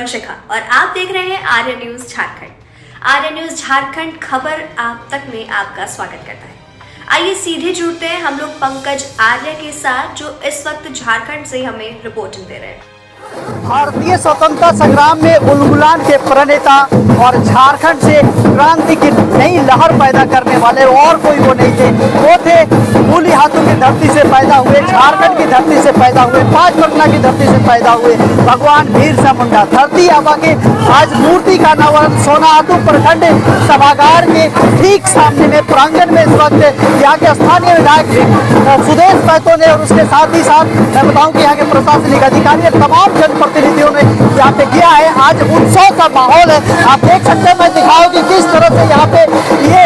शिखा और आप देख रहे हैं आर्य न्यूज झारखंड। आर्य न्यूज झारखंड खबर आप तक में आपका स्वागत करता है। आइए सीधे जुड़ते हैं हम लोग पंकज आर्य के साथ, जो इस वक्त झारखंड से हमें रिपोर्टिंग दे रहे हैं। भारतीय स्वतंत्रता संग्राम में उलगुलान के प्रणेता और झारखंड से क्रांति की नई लहर पैदा करने वाले और कोई वो नहीं थे। वो थे मूली हाथों की धरती से पैदा हुए, झारखंड की धरती से पैदा हुए, पांचपटना की धरती से पैदा हुए भगवान बिरसा मुंडा। धरती आबा के आज मूर्ति का अनावरण सोनाहातू प्रखंड सभागार के ठीक सामने में प्रांगण में इस वक्त यहाँ के स्थानीय विधायक सुदेश महतो ने और उसके साथ ही साथ मैं बताऊं कि यहाँ के प्रशासनिक अधिकारी तमाम जनप्रतिनिधियों ने यहाँ पे किया है। आज उत्सव का माहौल है, आप देख सकते हैं। मैं दिखाऊं कि किस तरह से यहाँ पे ये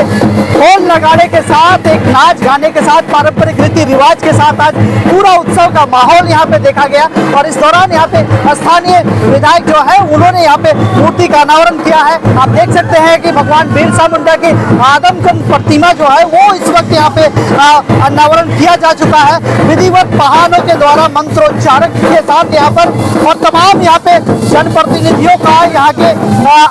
ढोल नगाड़े के साथ, एक नाच गाने के साथ, पारंपरिक रीति रिवाज के साथ आज पूरा उत्सव का माहौल यहाँ पे देखा गया। और इस दौरान यहाँ पे स्थानीय विधायक जो है उन्होंने यहाँ पे मूर्ति का अनावरण किया है। आप देख सकते हैं कि भगवान बिरसा मुंडा की आदमकद प्रतिमा जो है वो इस वक्त यहाँ पे अनावरण किया जा चुका है विधिवत वाहनों के द्वारा, मंत्रोच्चारण के साथ यहाँ पर। और तमाम यहाँ पे जनप्रतिनिधियों का, यहाँ के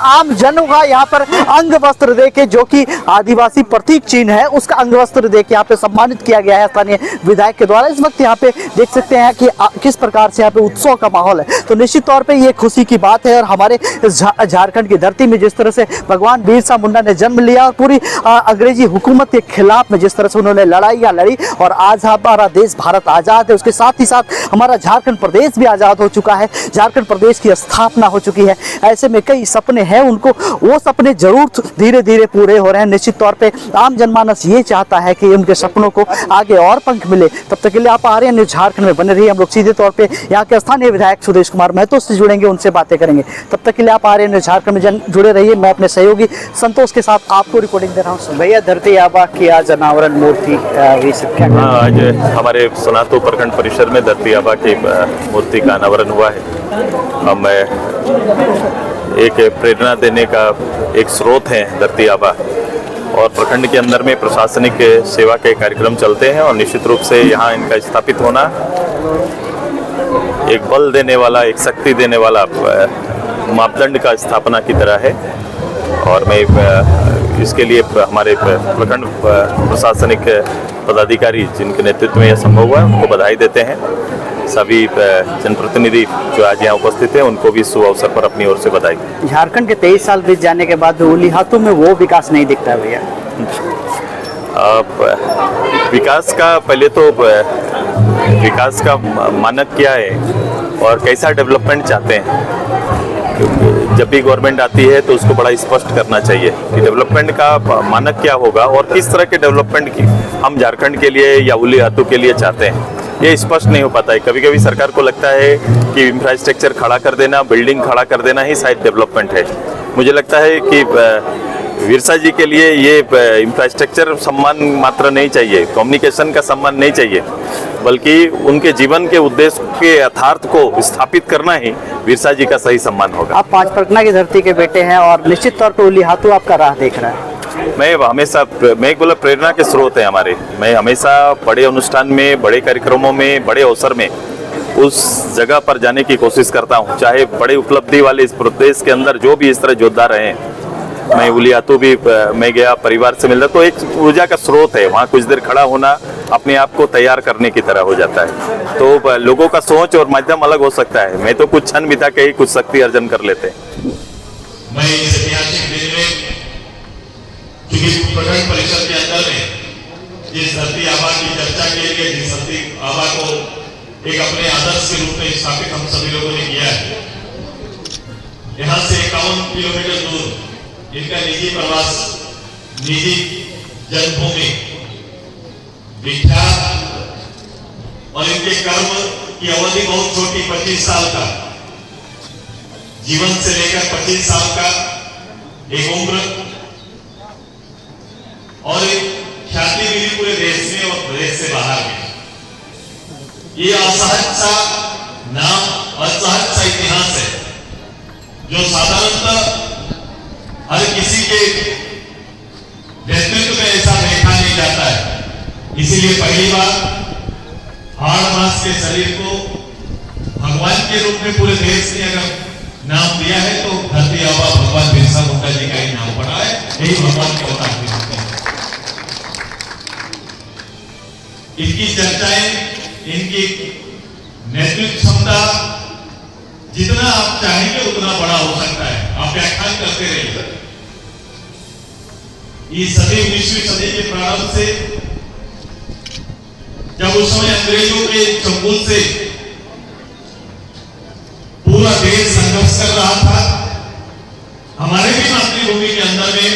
आम जनों का यहाँ पर अंग वस्त्र दे के, जो कि आदिवासी प्रतीक चिन्ह है, उसका अंग वस्त्र दे के यहाँ पे सम्मानित किया गया है स्थानीय विधायक के द्वारा। इस वक्त यहाँ पे देख सकते हैं कि किस प्रकार से यहाँ पे उत्सव का माहौल है। तो निश्चित तौर पे ये खुशी की बात है। और हमारे झारखंड की धरती में जिस तरह से भगवान बिरसा मुंडा ने जन्म लिया और पूरी अंग्रेजी हुकूमत के खिलाफ में जिस तरह से उन्होंने लड़ाइयाँ लड़ी और आज हमारा देश भारत आज़ाद है, उसके साथ ही साथ हमारा झारखंड प्रदेश भी आज़ाद हो चुका है, झारखंड प्रदेश की स्थापना हो चुकी है। ऐसे में कई सपने हैं उनको, वो सपने जरूर धीरे धीरे पूरे हो रहे हैं। निश्चित तौर पे आम जनमानस ये चाहता है कि उनके सपनों को आगे और पंख मिले। तब तक के लिए आप आर्य न्यूज झारखंड में बने रहिए। हम लोग सीधे तौर पे यहाँ के स्थानीय विधायक सुदेश कुमार महतो से जुड़ेंगे, उनसे बातें करेंगे। तब तक के लिए आप आर्य न्यूज झारखंड में जुड़े रहिए। मैं अपने सहयोगी संतोष के साथ आपको रिपोर्टिंग दे रहा हूँ। भैया, धरती आबा की आज अनावरण मूर्ति आज हमारे सोनाहातू प्रखंड परिसर में धरती आबा की मूर्ति का अनावरण हुआ है। हम एक प्रेरणा देने का एक स्रोत है धरती आबा, और प्रखंड के अंदर में प्रशासनिक सेवा के कार्यक्रम चलते हैं और निश्चित रूप से यहाँ इनका स्थापित होना एक बल देने वाला, एक शक्ति देने वाला मापदंड का स्थापना की तरह है। और मैं इसके लिए हमारे प्रखंड प्रशासनिक पदाधिकारी जिनके नेतृत्व में यह संभव हुआ उनको बधाई देते हैं। सभी जनप्रतिनिधि जो आज यहाँ उपस्थित हैं उनको भी इस अवसर पर अपनी ओर से बधाई। झारखंड के 23 साल बीत जाने के बाद उलीहातू में वो विकास नहीं दिखता भैया। विकास का पहले तो विकास का मानक क्या है और कैसा डेवलपमेंट चाहते हैं। जब भी गवर्नमेंट आती है तो उसको बड़ा स्पष्ट करना चाहिए कि डेवलपमेंट का मानक क्या होगा और किस तरह के डेवलपमेंट की हम झारखंड के लिए या उलीहातू के लिए चाहते हैं। ये स्पष्ट नहीं हो पाता है। कभी कभी सरकार को लगता है कि इंफ्रास्ट्रक्चर खड़ा कर देना, बिल्डिंग खड़ा कर देना ही शायद डेवलपमेंट है। मुझे लगता है कि बिरसा जी के लिए ये इंफ्रास्ट्रक्चर सम्मान मात्र नहीं चाहिए, कम्युनिकेशन का सम्मान नहीं चाहिए, बल्कि उनके जीवन के उद्देश्य के यथार्थ को स्थापित करना ही बिरसा जी का सही सम्मान होगा। आप पांचपटना की धरती के बेटे हैं और निश्चित तौर पर उलीहातू आपका राह देख रहा है। मैं एक बोला प्रेरणा के स्रोत है हमारे। मैं हमेशा बड़े अनुष्ठान में, बड़े कार्यक्रमों में, बड़े अवसर में उस जगह पर जाने की कोशिश करता हूँ, चाहे बड़े उपलब्धि वाले इस प्रदेश के अंदर जो भी इस तरह योद्धा रहे हैं। मैं उलीहातू भी मैं गया, परिवार से मिलता, तो एक ऊर्जा का स्रोत है। वहाँ कुछ देर खड़ा होना अपने आप को तैयार करने की तरह हो जाता है। तो लोगों का सोच और माध्यम अलग हो सकता है। मैं तो कुछ क्षण बिता के ही कुछ शक्ति अर्जन कर लेते हैं। मैं इस ऐतिहासिक दिन में प्रखंड परिषद के अंदर में जिस धरती आबा की चर्चा के लिए, जिस धरती आबा को एक अपने आदर्श के रूप में स्थापित हम सभी लोगों ने किया है, यहाँ से 51 किलोमीटर दूर इनका निजी प्रवास, निजी जन्मभूमि विख्यात, और इनके कर्म की अवधि बहुत छोटी, 25 साल का जीवन से लेकर 25 साल का एक उम्र, और एक ख्याति मिली पूरे देश में और प्रदेश से बाहर में। ये असहज सा नाम, असहज सा इतिहास है जो साधारणतः हर किसी के नेतृत्व में ऐसा देखा नहीं जाता है। इसीलिए पहली बार हाड़ मास के शरीर को भगवान के रूप में पूरे देश ने अगर नाम दिया है तो धरती आबा भगवान बिरसा मुंडा जी का ही नाम पड़ा है, यही भगवान के अवतार होते हैं। इनकी चर्चाएं, इनकी नेतृत्व क्षमता जितना आप चाहेंगे उतना बड़ा हो सकता है। आप व्याख्यान करते रहिए। इस सदी 19वीं सदी के प्रारंभ से, जब उस समय अंग्रेजों के चंगुल से पूरा देश संघर्ष कर रहा था, हमारे भी मातृभूमि के अंदर में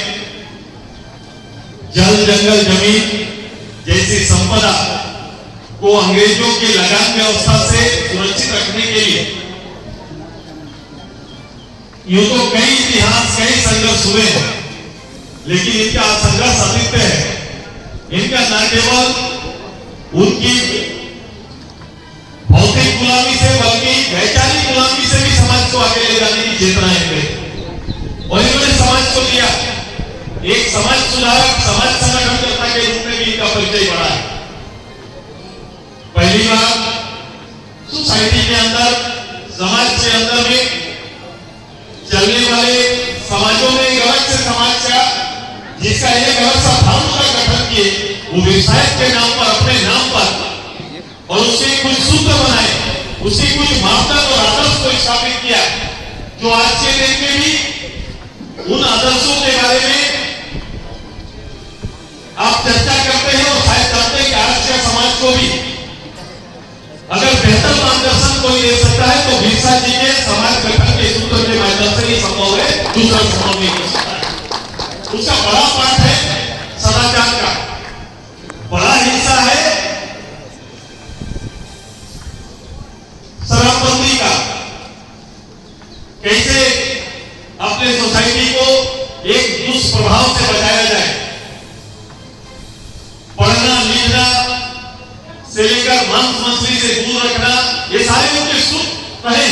जल, जंगल, जमीन जैसी संपदा को अंग्रेजों के लगान व्यवस्था से सुरक्षित रखने के लिए यूं तो कई इतिहास, कई संघर्ष हुए हैं, लेकिन इनका संघर्ष अद्वितीय है। इनका न केवल उनकी भौतिक गुलामी से बल्कि वैचारिक गुलामी से भी समाज को आगे ले जाने की चेतना है और इन्होंने समाज को दिया। एक समाज सुधारक, समाज संगठनकर्ता के रूप में भी इनका परिचय बढ़ा है। पहली बार सोसाइटी के अंदर, समाज के अंदर में चलने वाले समाजों में एक अलग से समाज का, जिसका एक अलग सा धर्म का गठन किए, वो व्यवसाय के नाम पर, अपने नाम पर, और उससे कुछ सूत्र बनाए, उससे कुछ मापदंड और आदर्श को स्थापित किया, जो आज के दिन में भी उन आदर्शों के बारे में आप चर्चा करते हैं और शायद जानते हैं कि आज के समाज को भी अगर बेहतर मार्गदर्शन कोई दे सकता है तो बिरसा जी के समाज गठन के सूत्र के माध्यम से ही संभव है, दूसरा संभव नहीं हो सकता है। उसका बड़ा पार्ट है सदाचार का, बड़ा हिस्सा है शराबबंदी का। कैसे अपने सोसाइटी को एक दुष्प्रभाव से बचाया जाए, पढ़ना लिखना से लेकर मांस मछली से दूर रखना, ये सारे उनके सूत्र रहे।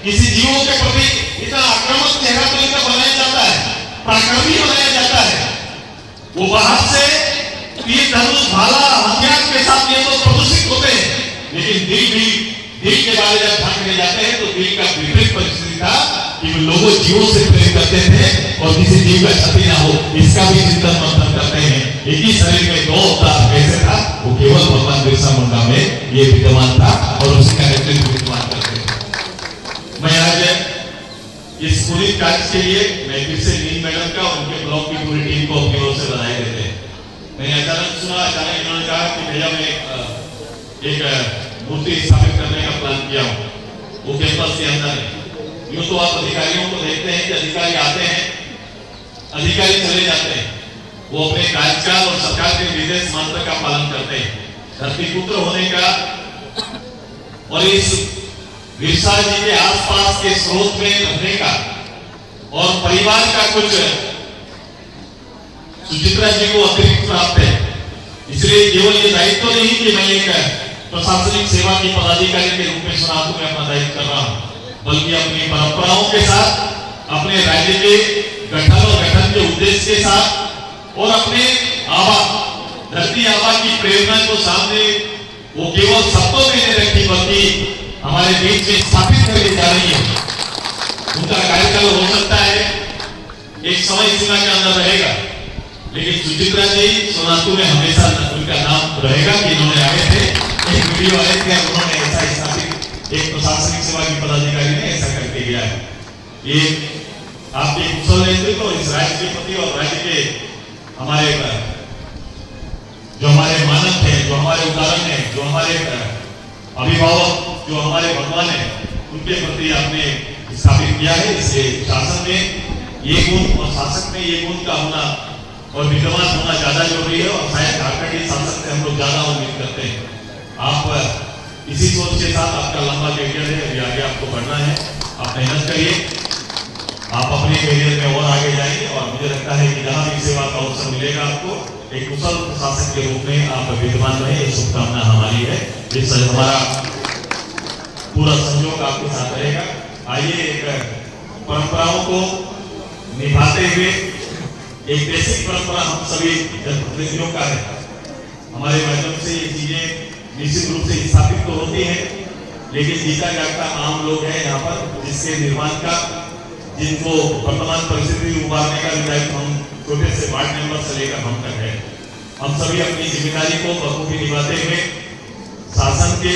किसी जीवों के प्रति इतना आक्रामक चेहरा तो इनका बनाया जाता है, पराक्रमी बनाया जाता है। वो बाहर से तीर धनुष भाला हथियार के साथ ये तो प्रदर्शित होते हैं, लेकिन दिल के बारे जब झांकने जाते हैं तो दिल का विपरीत परिस्थिति था कि वो लोगों जीवों से प्रेम करते थे और किसी जीव का क्षति ना हो, इसका भी चिंतन मंथन करते हैं। एक ही शरीर में दो अवतार कैसे था, वो केवल भगवान बिरसा मुंडा में ये विद्यमान था और उसी का नेतृत्व विद्यमान करते हैं। मैं आज इस पूरी कार्य के लिए मैं फिर से नील मैडम का और उनके ब्लॉक की पूरी टीम को अपनी ओर से बधाई देते हैं। मैंने अचानक सुना, अचानक इन्होंने कहा कि भैया मैं एक मूर्ति स्थापित करने का प्लान किया हूँ, वो कैंपस के अंदर है। यूं तो आप अधिकारियों को देखते हैं कि अधिकारी आते हैं, अधिकारी चले जाते हैं, वो अपने कार्यकाल और सरकार के निर्देश मंत्र का पालन करते हैं। धरती पुत्र होने का और इस बिरसा जी के आसपास के स्रोत में रहने का और परिवार का कुछ सुचित्रा जी को अतिरिक्त प्राप्त है। इसलिए केवल ये दायित्व नहीं कि मैं एक प्रशासनिक सेवा की पदाधिकारी के रूप में सोनापुर में अपना दायित्व कर रहा हूँ, बल्कि अपनी परंपराओं के साथ, अपने राज्य के गठन और गठन के उद्देश्य के साथ और अपने आबा, धरती आबा की प्रेरणा को सामने वो केवल शब्दों में नहीं रखी बल्कि हमारे बीच में स्थापित करके जा रही है। उनका कार्यकाल हो सकता है एक समय सीमा के अंदर रहेगा, लेकिन सुचित्रा जी सोनापुर में हमेशा उनका नाम रहेगा कि इन्होंने आए थे, एक वीडियो आए थे, उन्होंने ऐसा स्थापित एक प्रशासनिक सेवा की पदाधिकारी ने ऐसा करके गया है। ये आपके कुशल नेतृत्व इस राज्य के प्रति और राज्य के हमारे जो हमारे मानक हैं, जो हमारे उदाहरण हैं, जो हमारे अभिभावक, जो हमारे भगवान हैं, उनके प्रति आपने स्थापित किया है। इसलिए शासन में ये गुण और शासक में ये गुण का होना और विद्यमान होना ज्यादा जरूरी है और शायद झारखंड के शासक से हम लोग ज्यादा उम्मीद करते हैं। आप इसी सोच के साथ, आपका लंबा करियर है, अभी आगे आपको बढ़ना है, आप मेहनत करिए, आप अपने करियर में और आगे जाएंगे और मुझे लगता है कि जहां भी सेवा का अवसर मिलेगा आपको एक कुशल प्रशासक के रूप में आप विद्यमान रहे, ये शुभकामना हमारी है। इस हमारा पूरा सहयोग आपके साथ रहेगा। आइए एक परंपराओं को निभाते हुए, एक बेसिक परंपरा हम सभी जनप्रतिनिधियों का है, हमारे माध्यम से ये चीजें निश्चित रूप से स्थापित तो होती है, लेकिन जीता जागता आम लोग हैं यहाँ पर, जिसके निर्माण का, जिनको वर्तमान परिस्थिति उभारने का विधायक हम छोटे से वार्ड मेंबर से लेकर हम तक है। हम सभी अपनी जिम्मेदारी को बखूबी निभाते हुए शासन के